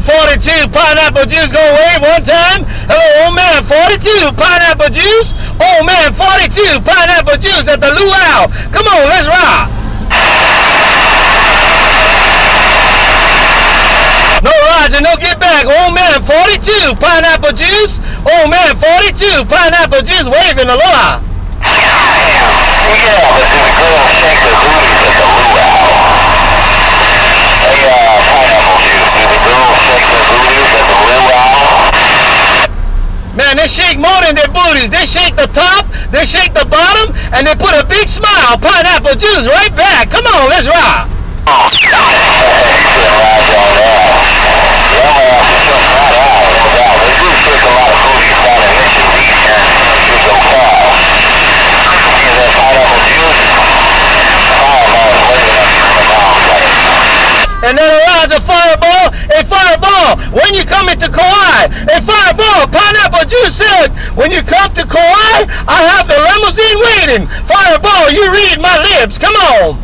42 pineapple juice, go wave one time. Hello, old man 42 pineapple juice. Old man 42 pineapple juice at the luau. Come on, let's rock. No Roger, no get back. Old man 42 pineapple juice. Old man 42 pineapple juice waving aloha. Yeah, but do the girls shake their booties at the luau? Hey, pineapple juice, do the girls shake their booties at the luau? Man, they shake more than their booties. They shake the top, they shake the bottom, and they put a big smile, pineapple juice, right back. Come on, let's rock. And then around a fireball, a fireball, when you come into Kauai, a fireball, pineapple juice said, when you come to Kauai, I have the limousine waiting. Fireball, you read my lips, come on.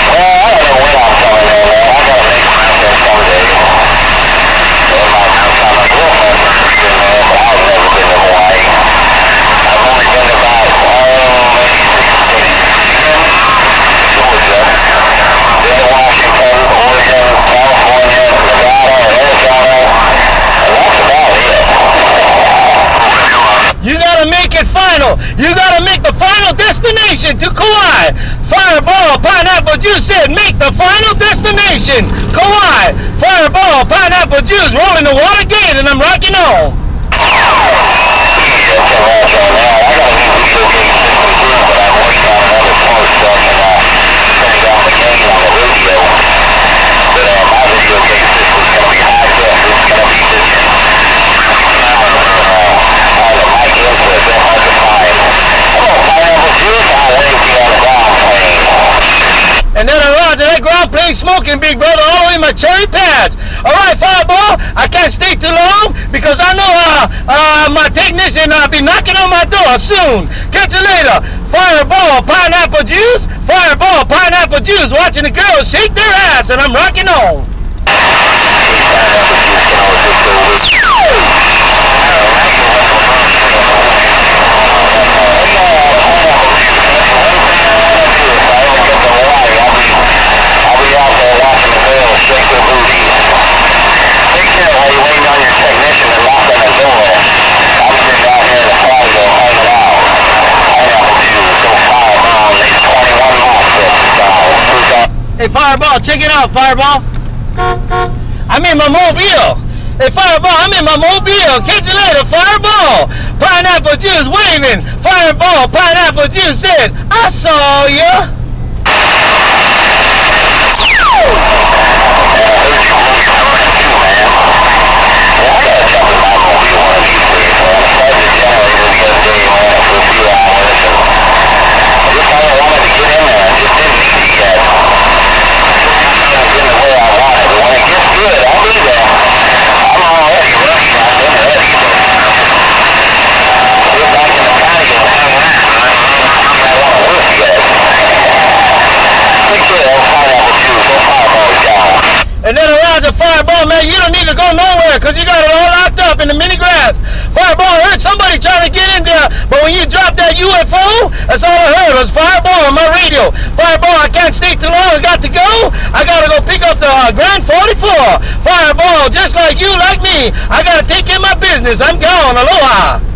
Well, I don't know when I'm coming in there. I gotta make myself someday. There might come some of your friends in there, but I've never been to Hawaii. I've only been to about, maybe 6 states. Georgia. Been to Washington, Oregon, California, Nevada, Arizona, and that's about it. You gotta make it final. You gotta make the final destination to Kauai. Fireball, pineapple juice said, make the final destination. Kauai, fireball, pineapple juice, rolling the water gate, and I'm rocking on. And then around to that ground plane smoking, big brother, all the way in my cherry pads. All right, fireball, I can't stay too long because I know my technician be knocking on my door soon. Catch you later. Fireball, pineapple juice. Fireball, pineapple juice. Watching the girls shake their ass, and I'm rocking on. Hey, Fireball, check it out, Fireball. I'm in my mobile. Hey, Fireball, I'm in my mobile. Catch you later, Fireball. Pineapple juice waving. Fireball, pineapple juice said, I saw ya. And then around the Fireball, man, you don't need to go nowhere because you got it all locked up in the mini grass. Fireball, I heard somebody trying to get in there, but when you dropped that UFO, that's all I heard was Fireball on my radio. Fireball, I can't stay too long, I got to go. I got to go pick up the Grand 44. Fireball, just like you, like me, I got to take care of my business. I'm gone. Aloha.